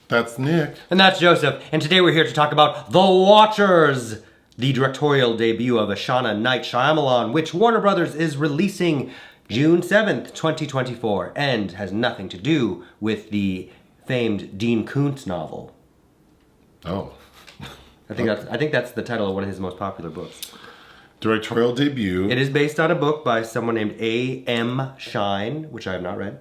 That's Nick. And that's Joseph. And today we're here to talk about The Watchers, the directorial debut of Ishana Night Shyamalan, which Warner Brothers is releasing June 7th, 2024, and has nothing to do with the famed Dean Koontz novel. Oh. I think that's the title of one of his most popular books. Directorial debut. It is based on a book by someone named A.M. Shine, which I have not read.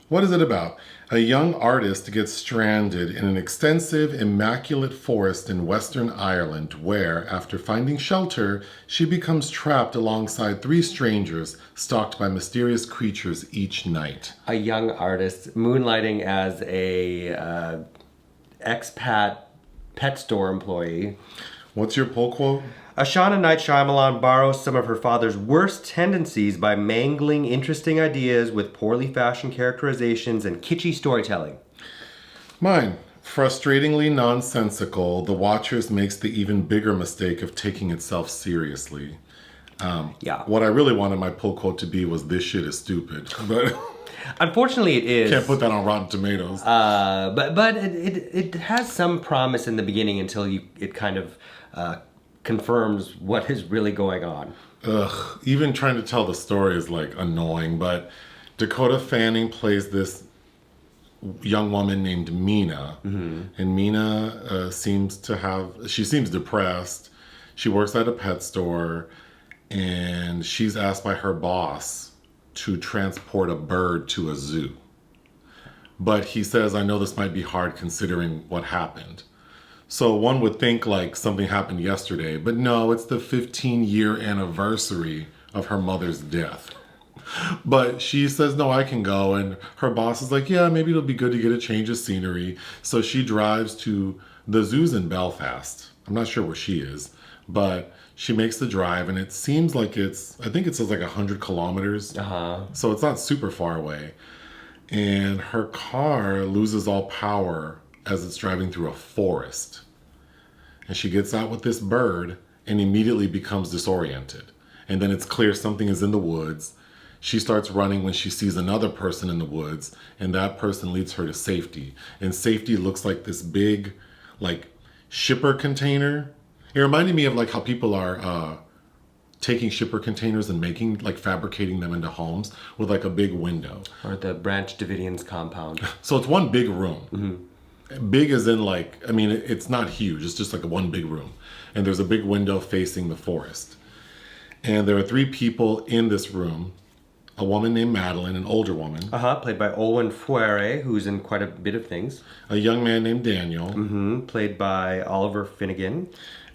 What is it about? A young artist gets stranded in an extensive, immaculate forest in Western Ireland where, after finding shelter, she becomes trapped alongside three strangers stalked by mysterious creatures each night. A young artist moonlighting as a expat pet store employee. What's your pull quote? Ishana Night Shyamalan borrows some of her father's worst tendencies by mangling interesting ideas with poorly fashioned characterizations and kitschy storytelling. Mine. Frustratingly nonsensical, The Watchers makes the even bigger mistake of taking itself seriously. What I really wanted my pull quote to be was, "This shit is stupid." But unfortunately, it is. Can't put that on Rotten Tomatoes. But it has some promise in the beginning until it kind of confirms what is really going on. Ugh. Even trying to tell the story is like annoying. But Dakota Fanning plays this young woman named Mina, and Mina seems depressed. She works at a pet store, and she's asked by her boss to transport a bird to a zoo. But he says, "I know this might be hard considering what happened." So one would think like something happened yesterday, but no, it's the 15-year anniversary of her mother's death. But she says, "No, I can go." And her boss is like, "Yeah, maybe it'll be good to get a change of scenery." So she drives to the zoos in Belfast. I'm not sure where she is, but she makes the drive, and it seems like I think it says like 100 kilometers. So it's not super far away. And her car loses all power as it's driving through a forest. And she gets out with this bird and immediately becomes disoriented. And then it's clear something is in the woods. She starts running when she sees another person in the woods, and that person leads her to safety. And safety looks like this big, like, shipper container. It reminded me of like how people are taking shipper containers and fabricating them into homes with like a big window. Or the Branch Davidians compound. So it's one big room. Big as in it's not huge. It's just like one big room. And there's a big window facing the forest. And there are three people in this room. A woman named Madeline, an older woman. Played by Olwen Fouéré, who's in quite a bit of things. A young man named Daniel. Played by Oliver Finnegan.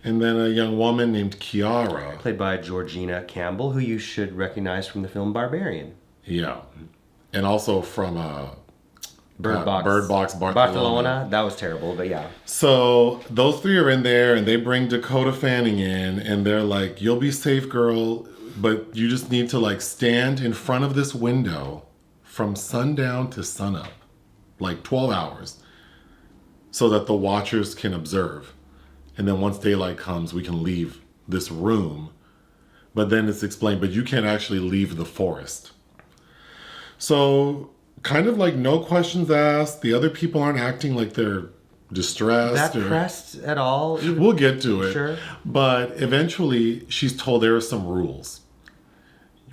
And then a young woman named Ciara. Played by Georgina Campbell, who you should recognize from the film Barbarian. Yeah. And also from Bird Box Barcelona. That was terrible, but yeah. So those three are in there, and they bring Dakota Fanning in, and they're like, "You'll be safe, girl, but you just need to like stand in front of this window from sundown to sunup, like 12 hours, so that the watchers can observe. And then once daylight comes, we can leave this room." But then it's explained, but you can't actually leave the forest. So kind of like no questions asked. The other people aren't acting like they're distressed. Pressed at all? We'll get to it. Sure. But eventually she's told there are some rules.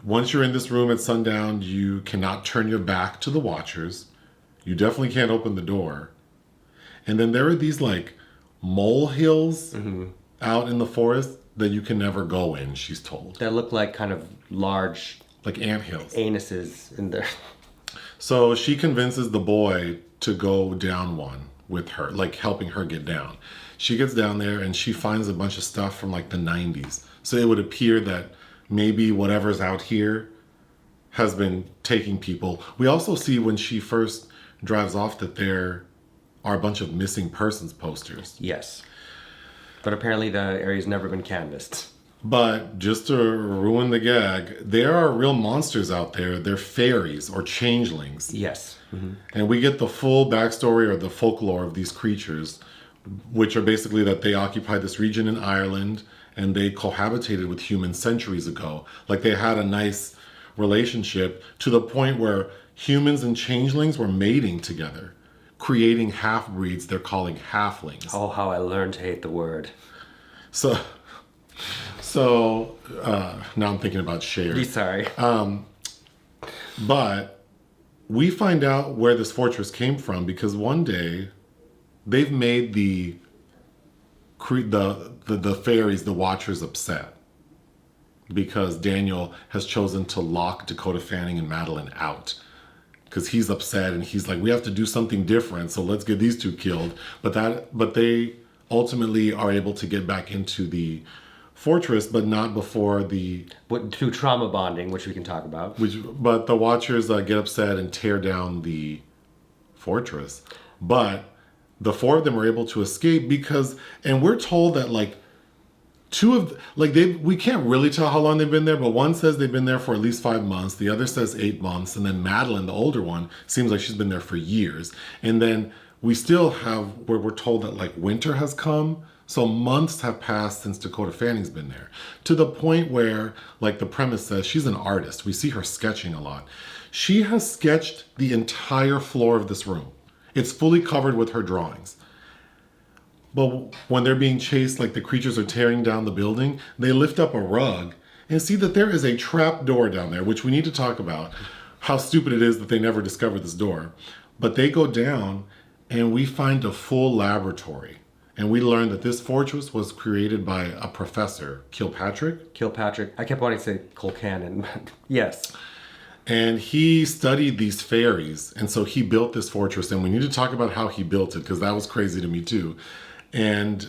Once you're in this room at sundown, you cannot turn your back to the watchers. You definitely can't open the door. And then there are these like molehills out in the forest that you can never go in, she's told. That look like kind of large... like anthills. Anuses in there. So she convinces the boy to go down one with her, like helping her get down. She gets down there and she finds a bunch of stuff from like the 90s. So it would appear that maybe whatever's out here has been taking people. We also see when she first drives off that there are a bunch of missing persons posters. Yes. But apparently the area's never been canvassed. But just to ruin the gag, there are real monsters out there. They're fairies or changelings. Yes. And we get the full backstory or the folklore of these creatures, which are basically that they occupy this region in Ireland and they cohabitated with humans centuries ago. Like they had a nice relationship to the point where humans and changelings were mating together. creating half-breeds they're calling halflings. Oh, how I learned to hate the word. So now I'm thinking about Cher. Sorry. But we find out where this fortress came from because one day they've made the fairies, the Watchers, upset because Daniel has chosen to lock Dakota Fanning and Madeline out because he's upset and he's like, we have to do something different, so let's get these two killed. But they ultimately are able to get back into the fortress, but not before through trauma bonding, which we can talk about. But the Watchers get upset and tear down the fortress. But the four of them are able to escape and we're told that we can't really tell how long they've been there, but one says they've been there for at least 5 months. The other says 8 months. And then Madeline, the older one, seems like she's been there for years. And then we still have where we're told that winter has come. So months have passed since Dakota Fanning's been there, to the point where, the premise says, she's an artist. We see her sketching a lot. She has sketched the entire floor of this room. It's fully covered with her drawings. But when they're being chased, the creatures are tearing down the building, they lift up a rug and see that there is a trap door down there, which we need to talk about, how stupid it is that they never discovered this door. But they go down and we find a full laboratory. And we learned that this fortress was created by a professor, Kilpatrick. I kept wanting to say Colcannon. Yes. And he studied these fairies. And so he built this fortress. And we need to talk about how he built it, because that was crazy to me too. And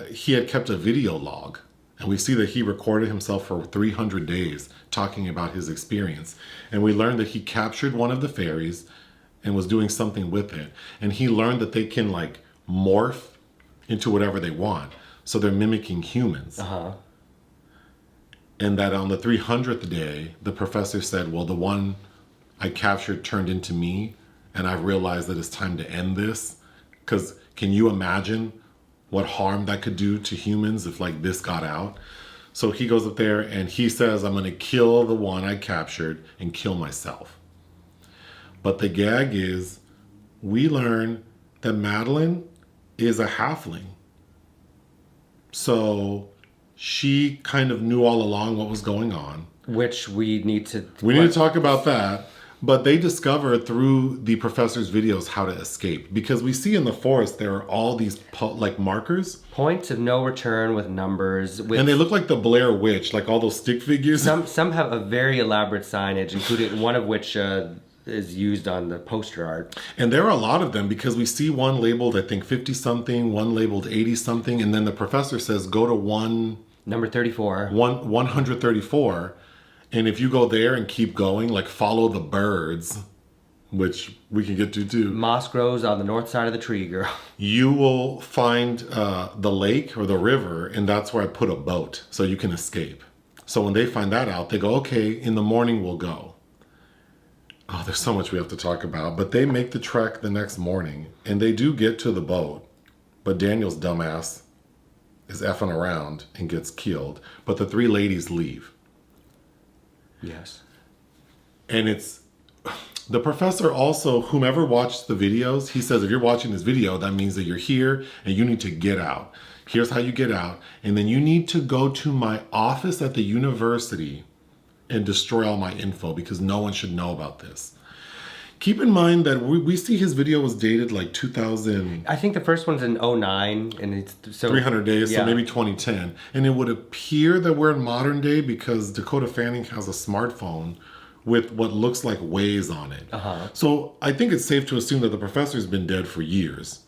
he had kept a video log. And we see that he recorded himself for 300 days talking about his experience. And we learned that he captured one of the fairies and was doing something with it. And he learned that they can morph into whatever they want. So they're mimicking humans. Uh-huh. And that on the 300th day, the professor said, well, the one I captured turned into me, and I've realized that it's time to end this. Because can you imagine what harm that could do to humans if this got out? So he goes up there and he says, I'm going to kill the one I captured and kill myself. But the gag is, we learn that Madeline is a halfling. So she kind of knew all along what was going on. Which we need to... We need to talk about that. But they discovered through the professor's videos how to escape. Because we see in the forest there are all these markers. Points of no return with numbers. And they look like the Blair Witch, all those stick figures. Some have a very elaborate signage, including one of which... is used on the poster art. And there are a lot of them because we see one labeled, I think, 50-something, one labeled 80-something, and then the professor says, go to number 34. 134, and if you go there and keep going, follow the birds, which we can get to too. Moss grows on the north side of the tree, girl. You will find the lake or the river, and that's where I put a boat, so you can escape. So when they find that out, they go, okay, in the morning we'll go. Oh, there's so much we have to talk about. But they make the trek the next morning, and they do get to the boat. But Daniel's dumbass is effing around and gets killed. But the three ladies leave. Yes. And it's... The professor also, whomever watched the videos, he says, if you're watching this video, that means that you're here and you need to get out. Here's how you get out. And then you need to go to my office at the university and destroy all my info because no one should know about this. Keep in mind that we see his video was dated 2000. I think the first one's in 2009, and it's 300 days, yeah. So maybe 2010. And it would appear that we're in modern day because Dakota Fanning has a smartphone with what looks like Waze on it. Uh-huh. So I think it's safe to assume that the professor's been dead for years.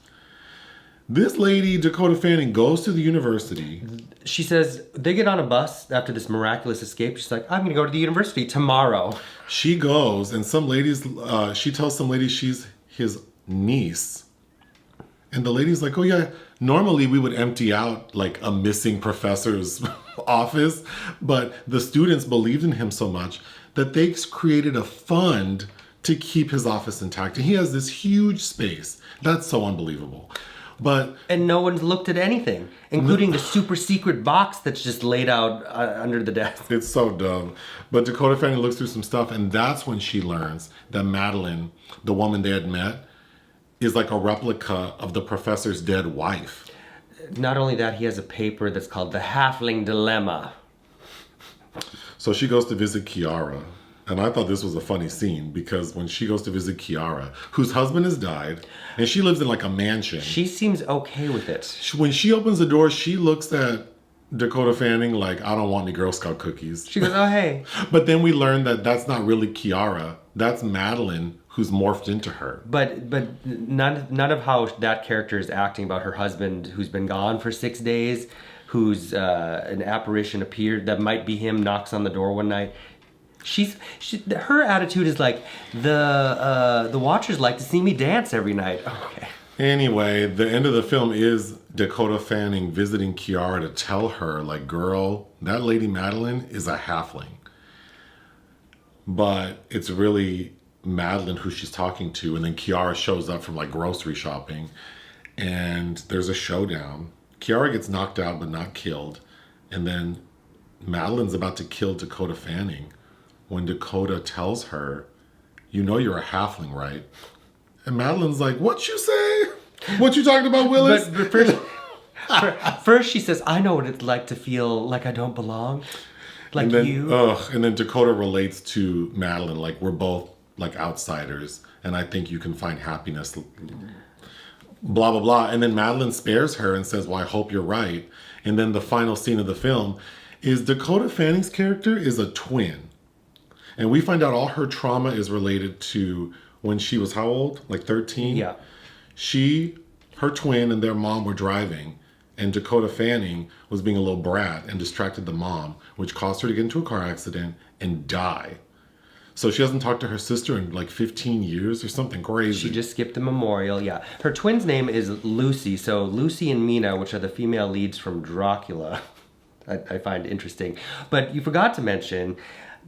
This lady, Dakota Fanning, goes to the university. She says, they get on a bus after this miraculous escape. She's like, I'm going to go to the university tomorrow. She goes, and she tells some ladies she's his niece. And the lady's like, oh yeah, normally we would empty out a missing professor's office. But the students believed in him so much that they created a fund to keep his office intact. And he has this huge space. That's so unbelievable. And no one's looked at anything, including the super secret box that's just laid out under the desk. It's so dumb. But Dakota Fanning looks through some stuff, and that's when she learns that Madeline, the woman they had met, is like a replica of the professor's dead wife. Not only that, he has a paper that's called The Halfling Dilemma. So she goes to visit Ciara. And I thought this was a funny scene because when she goes to visit Ciara, whose husband has died, and she lives in like a mansion. She seems okay with it. When she opens the door, she looks at Dakota Fanning like, I don't want any Girl Scout cookies. She goes, oh, hey. But then we learn that that's not really Ciara. That's Madeline who's morphed into her. But none of how that character is acting about her husband who's been gone for 6 days, who's an apparition appeared that might be him, knocks on the door one night. Her attitude is like, the watchers like to see me dance every night. Okay. Anyway, the end of the film is Dakota Fanning visiting Ciara to tell her, like, girl, that lady Madeline is a halfling. But it's really Madeline who she's talking to, and then Ciara shows up from like grocery shopping, and there's a showdown. Ciara gets knocked out but not killed, and then Madeline's about to kill Dakota Fanning when Dakota tells her, you know you're a halfling, right? And Madeline's like, what you say? What you talking about, Willis? But first she says, I know what it's like to feel like I don't belong. Like and then, you. And then Dakota relates to Madeline, like, we're both like outsiders, and I think you can find happiness, blah, blah, blah. And then Madeline spares her and says, well, I hope you're right. And then the final scene of the film is Dakota Fanning's character is a twin. And we find out all her trauma is related to when she was how old? Like 13? Yeah. Her twin and their mom were driving, and Dakota Fanning was being a little brat and distracted the mom, which caused her to get into a car accident and die. So she hasn't talked to her sister in like 15 years or something crazy. She just skipped the memorial, yeah. Her twin's name is Lucy. So Lucy and Mina, which are the female leads from Dracula, I find interesting. But you forgot to mention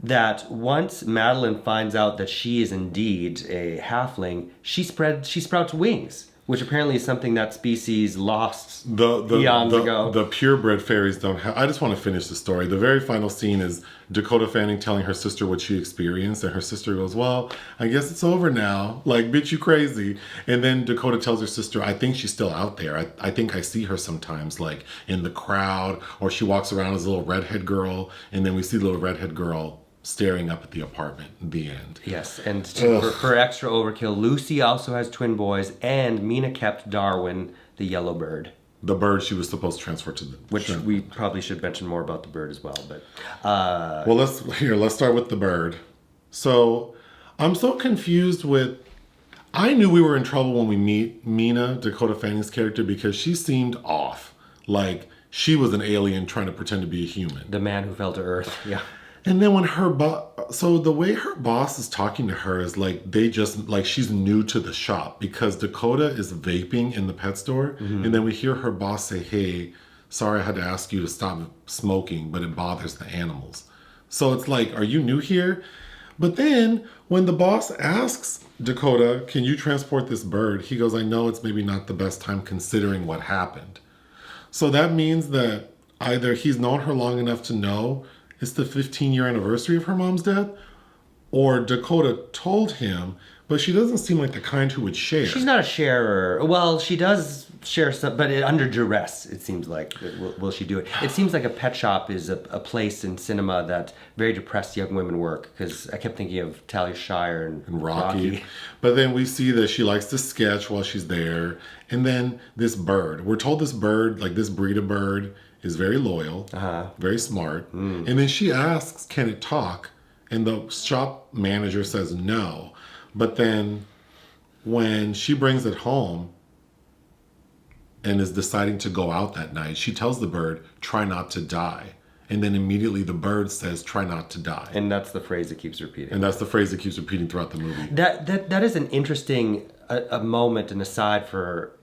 that once Madeline finds out that she is indeed a halfling, she sprouts wings, which apparently is something that species lost eons ago. The purebred fairies don't have... I just want to finish the story. The very final scene is Dakota Fanning telling her sister what she experienced, and her sister goes, well, I guess it's over now. Like, bitch, you crazy. And then Dakota tells her sister, I think she's still out there. I think I see her sometimes, like, in the crowd, or she walks around as a little redhead girl, and then we see the little redhead girl staring up at the apartment at the end. Yes, and for extra overkill, Lucy also has twin boys, and Mina kept Darwin, the yellow bird. The bird she was supposed to transfer to the... Which we probably should mention more about the bird as well, but... Well, let's start with the bird. So, I'm so confused with... I knew we were in trouble when we meet Mina, Dakota Fanning's character, because she seemed off. Like, she was an alien trying to pretend to be a human. The man who fell to Earth, yeah. And then when so the way her boss is talking to her is like she's new to the shop, because Dakota is vaping in the pet store. Mm-hmm. And then we hear her boss say, hey, sorry I had to ask you to stop smoking, but it bothers the animals. So it's like, are you new here? But then when the boss asks Dakota, can you transport this bird? He goes, I know it's maybe not the best time considering what happened. So that means that either he's known her long enough to know it's the 15-year anniversary of her mom's death, or Dakota told him, but she doesn't seem like the kind who would share. She's not a sharer. Well, she does share some, but under duress, it seems like. Will she do it? It seems like a pet shop is a place in cinema that very depressed young women work, because I kept thinking of Talia Shire and Rocky. But then we see that she likes to sketch while she's there. And then this bird. We're told this bird, like this breed of bird, is very loyal, very smart. And then she asks, can it talk? And the shop manager says no. But then when she brings it home and is deciding to go out that night, she tells the bird, try not to die. And then immediately the bird says, try not to die. And that's the phrase it keeps repeating. And that's the phrase it keeps repeating throughout the movie. That is an interesting a moment and aside for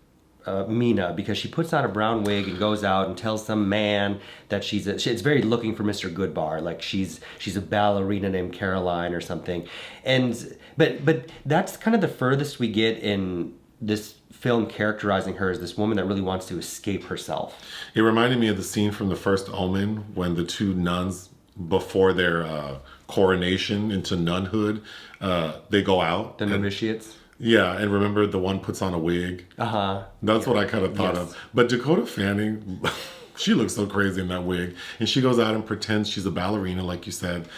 Mina, because she puts on a brown wig and goes out and tells some man that it's very looking for Mr. Goodbar, like she's a ballerina named Caroline or something. And but that's kind of the furthest we get in this film characterizing her as this woman that really wants to escape herself. It reminded me of the scene from the first Omen when the two nuns, before their coronation into nunhood, they go out. The novitiates? Yeah, and remember the one puts on a wig? Uh-huh. That's what I kind of thought Yes. of. But Dakota Fanning, she looks so crazy in that wig. And she goes out and pretends she's a ballerina, like you said.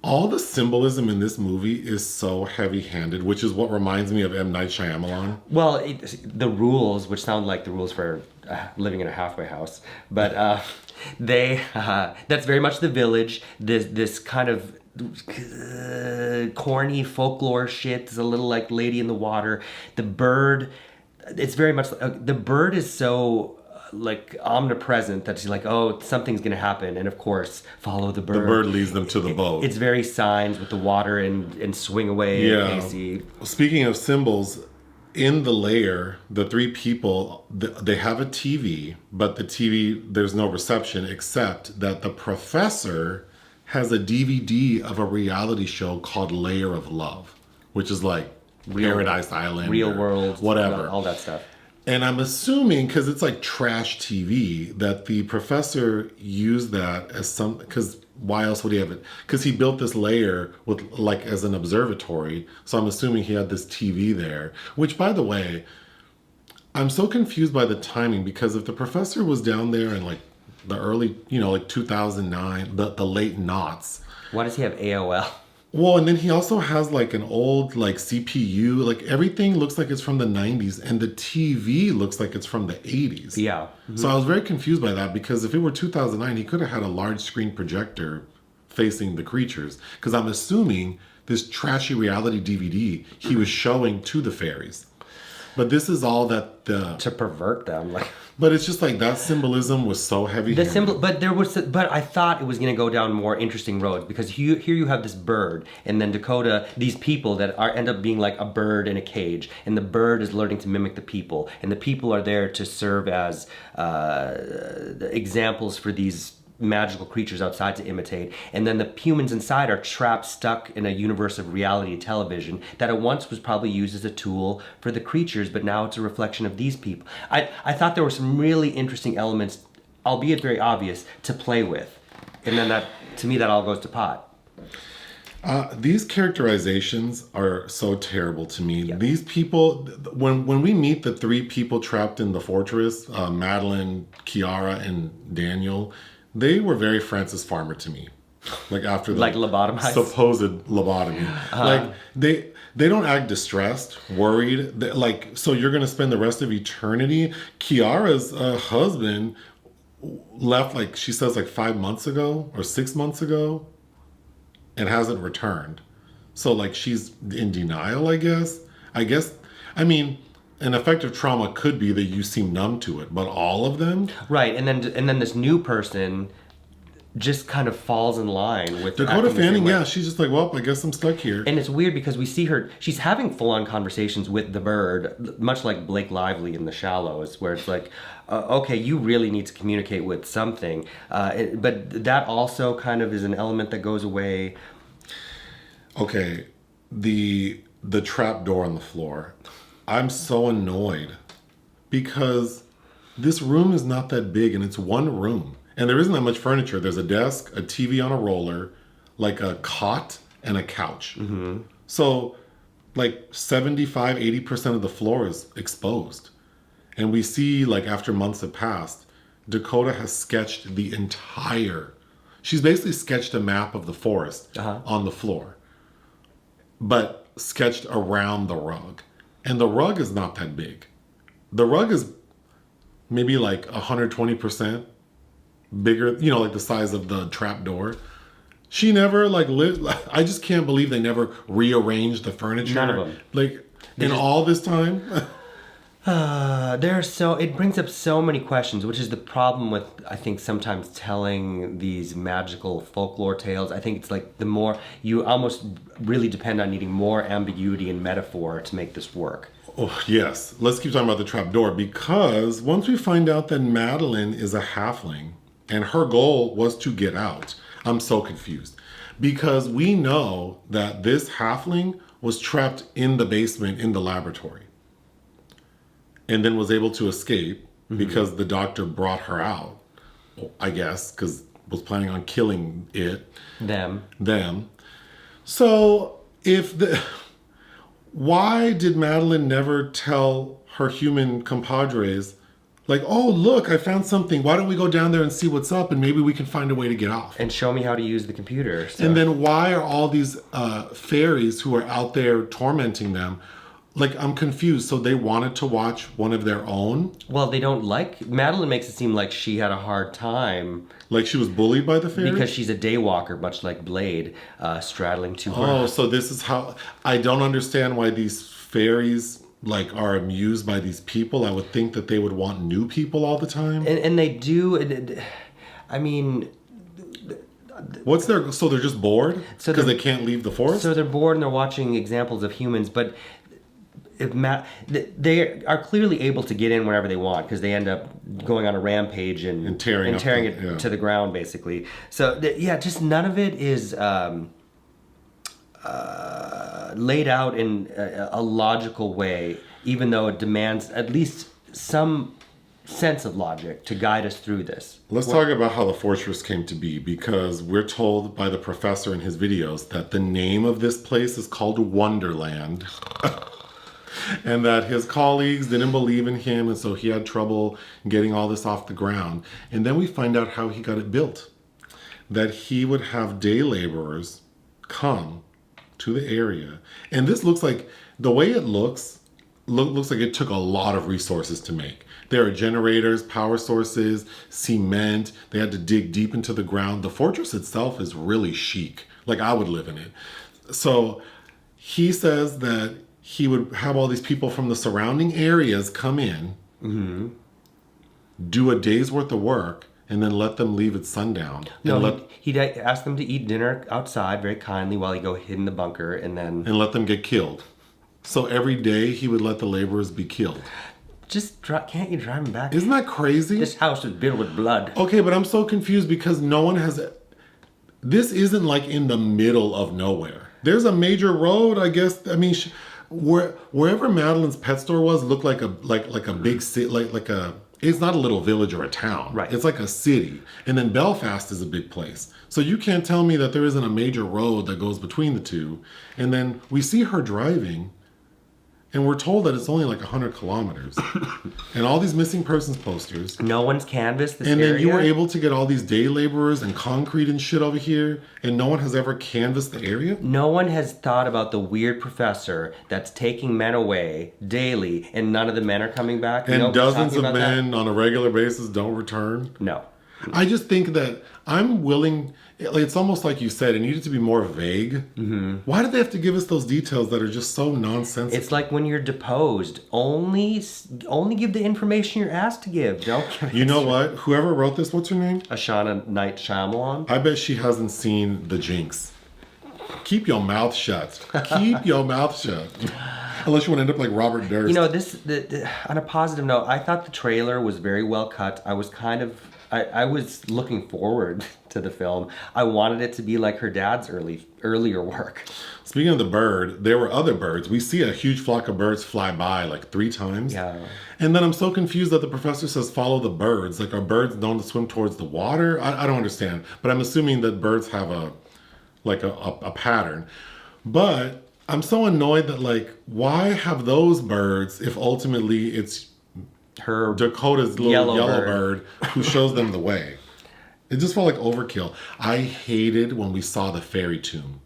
All the symbolism in this movie is so heavy-handed, which is what reminds me of M. Night Shyamalan. Well, the rules, which sound like the rules for living in a halfway house, but that's very much The Village. This kind of corny folklore shit. There's a little like Lady in the Water. The bird, it's very much the bird is so like omnipresent that she's like, oh, something's gonna happen, and of course follow the bird. The bird leads them to the boat. It's very signs with the water and swing away. Yeah. Casey. Speaking of symbols, in the layer, the three people, they have a TV, but the TV, there's no reception except that the professor has a DVD of a reality show called Layer of Love, which is like Paradise Island. Real or world, whatever. all that stuff. And I'm assuming, because it's like trash TV, that the professor used that as some, because why else would he have it? Because he built this layer with like as an observatory. So I'm assuming he had this TV there, which by the way, I'm so confused by the timing, because if the professor was down there in like the early, like 2009, the late noughts. Why does he have AOL? Well, and then he also has like an old like CPU, like everything looks like it's from the 90s, and the TV looks like it's from the 80s. Yeah. So I was very confused by that, because if it were 2009, he could have had a large screen projector facing the creatures, because I'm assuming this trashy reality DVD he was showing to the fairies. But this is all that To pervert them, like. But it's just like that symbolism was so heavy. But I thought it was going to go down more interesting roads, because here you have this bird, and then Dakota, these people that end up being like a bird in a cage, and the bird is learning to mimic the people, and the people are there to serve as examples for these magical creatures outside to imitate, and then the humans inside are trapped, stuck in a universe of reality television that at once was probably used as a tool for the creatures, but now it's a reflection of these people. I thought there were some really interesting elements, albeit very obvious, to play with, and then to me that all goes to pot. These characterizations are so terrible to me. Yeah. These people, when we meet the three people trapped in the fortress, Madeline, Ciara, and Daniel, they were very Francis Farmer to me. Like after the Like lobotomized? supposed lobotomy. Like they don't act distressed, worried. So you're going to spend the rest of eternity. Ciara's husband left, like she says, like 5 months ago or 6 months ago, and hasn't returned. So like she's in denial, I guess. I mean, an effective trauma could be that you seem numb to it, but all of them? Right, and then this new person just kind of falls in line with Dakota acting the same Fanning, way. yeah, she's just like, well, I guess I'm stuck here. And it's weird because we see her, she's having full-on conversations with the bird, much like Blake Lively in The Shallows, where it's like, okay, you really need to communicate with something. But that also kind of is an element that goes away. Okay, the trap door on the floor. I'm so annoyed because this room is not that big, and it's one room. And there isn't that much furniture. There's a desk, a TV on a roller, like a cot, and a couch. Mm-hmm. So like 75-80% of the floor is exposed. And we see, like, after months have passed, Dakota has sketched she's basically sketched a map of the forest on the floor, but sketched around the rug. And the rug is not that big. The rug is maybe like 120% bigger, like the size of the trap door. She never lived. I just can't believe they never rearranged the furniture. None of them. All this time. It brings up so many questions, which is the problem with, I think, sometimes telling these magical folklore tales. I think it's like the more you almost really depend on needing more ambiguity and metaphor to make this work. Oh, yes. Let's keep talking about the trapdoor, because once we find out that Madeline is a halfling and her goal was to get out, I'm so confused. Because we know that this halfling was trapped in the basement in the laboratory and then was able to escape because the doctor brought her out, I guess, because was planning on killing it. Them. So why did Madeline never tell her human compadres, like, oh, look, I found something. Why don't we go down there and see what's up and maybe we can find a way to get off? And show me how to use the computer. So. And then why are all these fairies who are out there tormenting them? Like, I'm confused. So they wanted to watch one of their own? Well, they don't like... Madeline makes it seem like she had a hard time. Like she was bullied by the fairies? Because she's a daywalker, much like Blade, straddling to her. Oh, so this is how... I don't understand why these fairies, like, are amused by these people. I would think that they would want new people all the time. And they do... I mean... What's their... So they're just bored? Because they can't leave the forest? So they're bored and they're watching examples of humans, but... They are clearly able to get in whenever they want because they end up going on a rampage and tearing it to the ground, basically. So, just none of it is laid out in a logical way, even though it demands at least some sense of logic to guide us through this. Let's talk about how the fortress came to be, because we're told by the professor in his videos that the name of this place is called Wonderland. And that his colleagues didn't believe in him, and so he had trouble getting all this off the ground. And then we find out how he got it built. That he would have day laborers come to the area. And this looks like, the way it looks like it took a lot of resources to make. There are generators, power sources, cement. They had to dig deep into the ground. The fortress itself is really chic. Like, I would live in it. So he says that he would have all these people from the surrounding areas come in, do a day's worth of work, and then let them leave at sundown. He'd ask them to eat dinner outside very kindly while he'd go hid in the bunker, and let them get killed. So every day he would let the laborers be killed. Can't you drive them back? Isn't that crazy? This house is built with blood. Okay, but I'm so confused because no one has... This isn't like in the middle of nowhere. There's a major road, I guess. I mean... wherever Madeline's pet store was looked like a big city, it's not a little village or a town. Right. It's like a city. And then Belfast is a big place. So you can't tell me that there isn't a major road that goes between the two. And then we see her driving, and we're told that it's only like 100 kilometers. And all these missing persons posters. No one's canvassed this area. And then you were able to get all these day laborers and concrete and shit over here, and no one has ever canvassed the area? No one has thought about the weird professor that's taking men away daily, and none of the men are coming back. And dozens of men on a regular basis don't return? No. I just think that I'm willing... It's almost like you said, it needed to be more vague. Mm-hmm. Why did they have to give us those details that are just so nonsensical? It's like when you're deposed. Only give the information you're asked to give. Don't give You know what? Whoever wrote this, what's her name? Ishana Night Shyamalan. I bet she hasn't seen The Jinx. Keep your mouth shut. Keep your mouth shut. Unless you want to end up like Robert Durst. You know, on a positive note, I thought the trailer was very well cut. I was I was looking forward to the film. I wanted it to be like her dad's earlier work. Speaking of the bird, there were other birds. We see a huge flock of birds fly by like 3 times. Yeah. And then I'm so confused that the professor says follow the birds. Like, are birds known to swim towards the water? I don't understand. But I'm assuming that birds have a pattern. But I'm so annoyed that, like, why have those birds if ultimately it's her Dakota's little yellow bird who shows them the way? It just felt like overkill. I hated when we saw the fairy tomb.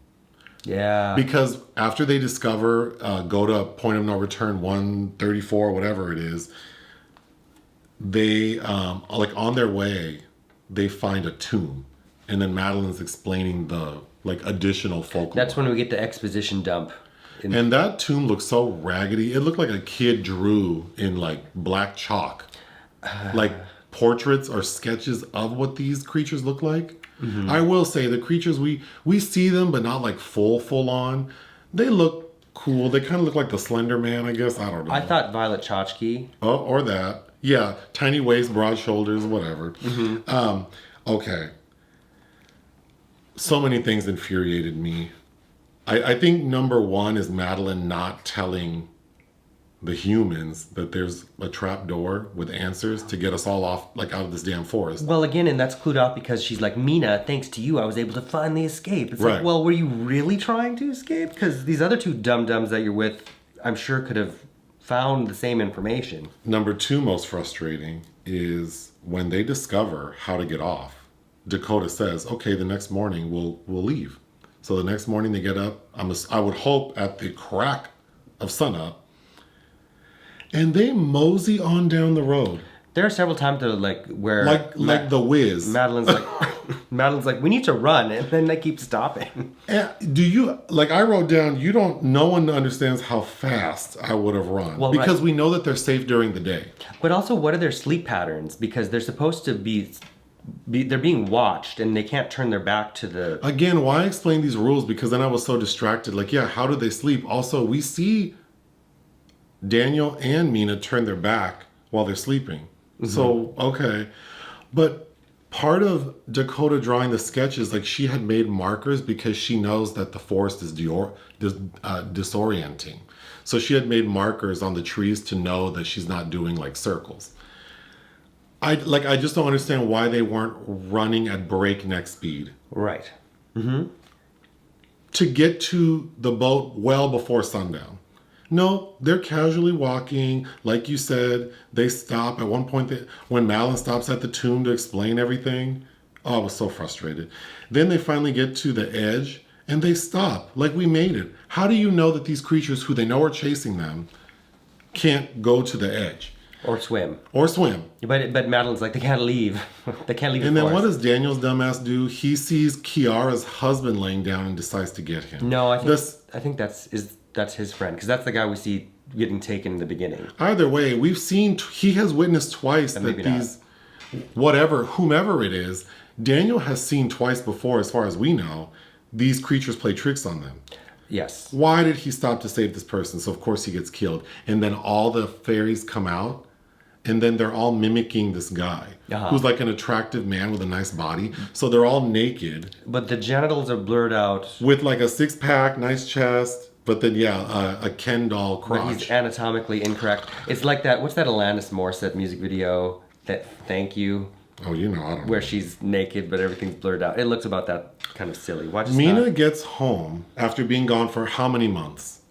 Yeah. Because after they discover, go to point of no return 134, whatever it is, they, on their way, they find a tomb. And then Madeline's explaining the, additional folklore. That's when we get the exposition dump. And that tomb looks so raggedy. It looked like a kid drew in, black chalk. Portraits or sketches of what these creatures look like. Mm-hmm. I will say the creatures, we see them, but not full on. They look cool. They kind of look like the Slender Man, I guess. I don't know. I thought Violet Chachki. Oh, or that. Yeah, tiny waist, broad shoulders, whatever. Mm-hmm. Okay. So many things infuriated me. I think number one is Madeline not telling the humans, that there's a trap door with answers to get us all off, like out of this damn forest. Well, again, and that's clued out because she's like, Mina, thanks to you, I was able to finally escape. It's Right. like, well, were you really trying to escape? Because these other two dum-dums that you're with, I'm sure could have found the same information. Number 2 most frustrating is when they discover how to get off. Dakota says, okay, the next morning we'll leave. So the next morning they get up, I would hope at the crack of sunup, and they mosey on down the road. There are several times though, like where like the Wiz. Madeline's like, we need to run, and then they keep stopping. Do you, like, I wrote down, no one understands how fast I would have run. Well, because right. we know that they're safe during the day. But also, what are their sleep patterns? Because they're supposed to be they're being watched, and they can't turn their back to the... Again, why explain these rules? Because then I was so distracted. Like, yeah, how do they sleep? Also, we see Daniel and Mina turn their back while they're sleeping. Mm-hmm. So, okay. But part of Dakota drawing the sketches, like, she had made markers because she knows that the forest is disorienting. So she had made markers on the trees to know that she's not doing, like, circles. I just don't understand why they weren't running at breakneck speed. Right. Mm-hmm. To get to the boat well before sundown. No, they're casually walking. Like you said, they stop. At one point, when Madeline stops at the tomb to explain everything, oh, I was so frustrated. Then they finally get to the edge, and they stop. Like, we made it. How do you know that these creatures, who they know are chasing them, can't go to the edge? Or swim. But Madeline's like, they can't leave. They can't leave the And then forest. what does Daniel's dumbass do? He sees Ciara's husband laying down and decides to get him. No, I think that's his friend, because that's the guy we see getting taken in the beginning. Either way, he has witnessed twice that these, whomever it is, Daniel has seen twice before, as far as we know, these creatures play tricks on them. Yes. Why did he stop to save this person? So of course he gets killed. And then all the fairies come out, and then they're all mimicking this guy, who's like an attractive man with a nice body. So they're all naked. But the genitals are blurred out. With like a 6-pack, nice chest. But then, a Ken doll crotch. But he's anatomically incorrect. It's like that, what's that Alanis Morissette music video, that Thank You? Oh, I don't know. Where she's naked, but everything's blurred out. It looks about that kind of silly. Mina gets home after being gone for how many months?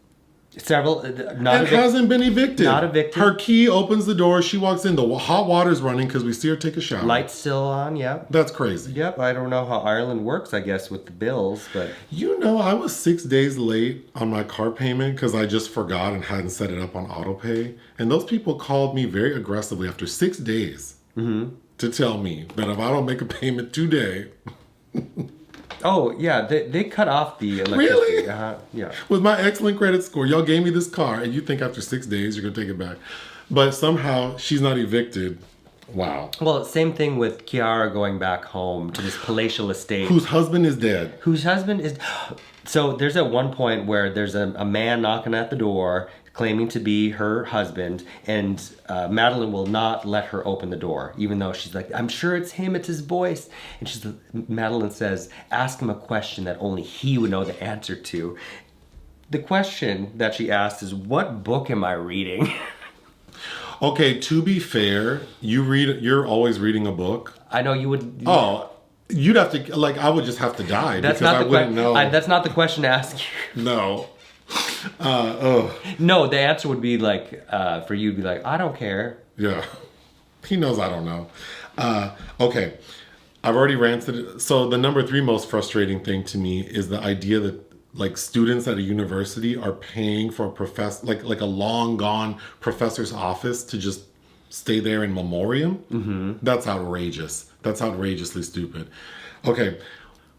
Several. Hasn't been evicted. Not evicted. Her key opens the door. She walks in. The hot water's running because we see her take a shower. Lights still on, yep. That's crazy. Yep, I don't know how Ireland works, I guess, with the bills, but... I was 6 days late on my car payment because I just forgot and hadn't set it up on autopay. And those people called me very aggressively after 6 days to tell me that if I don't make a payment today... Oh, yeah, they cut off the electricity. Really? Yeah. With my excellent credit score, y'all gave me this car, and you think after 6 days you're going to take it back. But somehow she's not evicted. Wow. Well, same thing with Ciara going back home to this palatial estate. Whose husband is dead. So there's at one point where there's a man knocking at the door, claiming to be her husband, and Madeline will not let her open the door, even though she's like, I'm sure it's him, it's his voice. And Madeline says, ask him a question that only he would know the answer to. The question that she asked is, what book am I reading? Okay, to be fair, you're always reading a book. I know you would... Oh, you'd have to, I would just have to die because I wouldn't know. That's not the question to ask you. No. No, the answer would be for you to be like, I don't care. Yeah. He knows I don't know. Okay. I've already ranted. So the number 3 most frustrating thing to me is the idea that students at a university are paying for a professor, like a long gone professor's office to just stay there in memoriam. Mm-hmm. That's outrageous. That's outrageously stupid. Okay.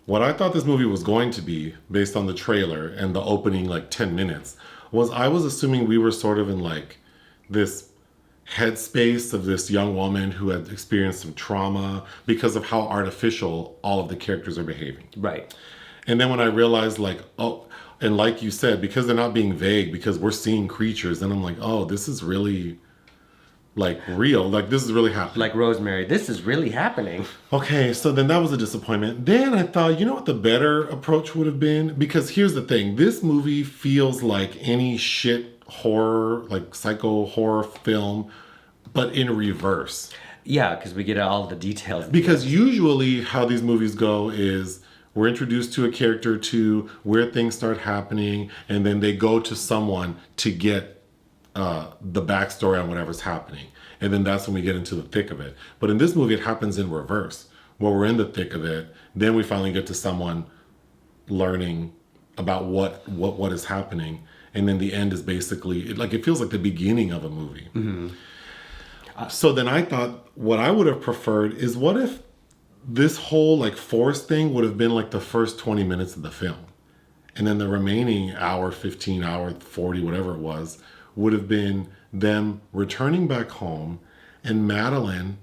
What I thought this movie was going to be, based on the trailer and the opening 10 minutes, was I was assuming we were sort of in this headspace of this young woman who had experienced some trauma because of how artificial all of the characters are behaving. Right. And then when I realized and like you said, because they're not being vague, because we're seeing creatures, then I'm like, oh, this is really real. This is really happening. Like Rosemary, this is really happening. Okay, so then that was a disappointment. Then I thought, you know what the better approach would have been? Because here's the thing. This movie feels like any shit horror, like psycho horror film, but in reverse. Yeah, because we get all the details. Because usually how these movies go is we're introduced to a character to where things start happening, and then they go to someone to get the backstory on whatever's happening. And then that's when we get into the thick of it. But in this movie, it happens in reverse. Where we're in the thick of it, then we finally get to someone learning about what is happening. And then the end is basically, it feels like the beginning of a movie. Mm-hmm. So then I thought what I would have preferred is what if this whole like forest thing would have been like the first 20 minutes of the film. And then the remaining hour, 15, hour, 40, whatever it was, would have been them returning back home and Madeline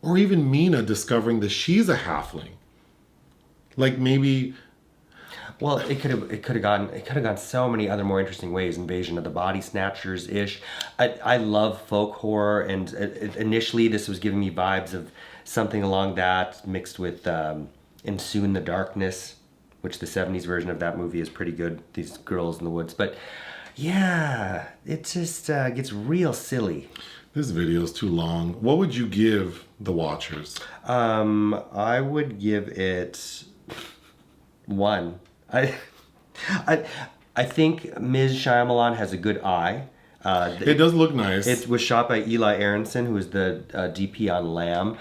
or even Mina discovering that she's a halfling. Like maybe... Well, it could have gone so many other more interesting ways. Invasion of the Body Snatchers ish. I love folk horror, and initially this was giving me vibes of something along that mixed with In Soon the Darkness, which the 70s version of that movie is pretty good. These girls in the woods, but yeah, it just gets real silly. This video is too long. What would you give The Watchers? I would give it 1. I think Ms. Shyamalan has a good eye. It does look nice. It was shot by Eli Arenson, who is the DP on Lamb.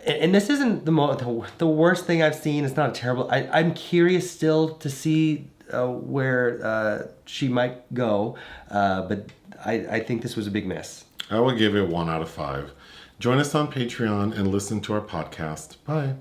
And this isn't the worst thing I've seen. It's not a terrible... I'm curious still to see where she might go. But I think this was a big miss. I would give it 1 out of 5. Join us on Patreon and listen to our podcast. Bye.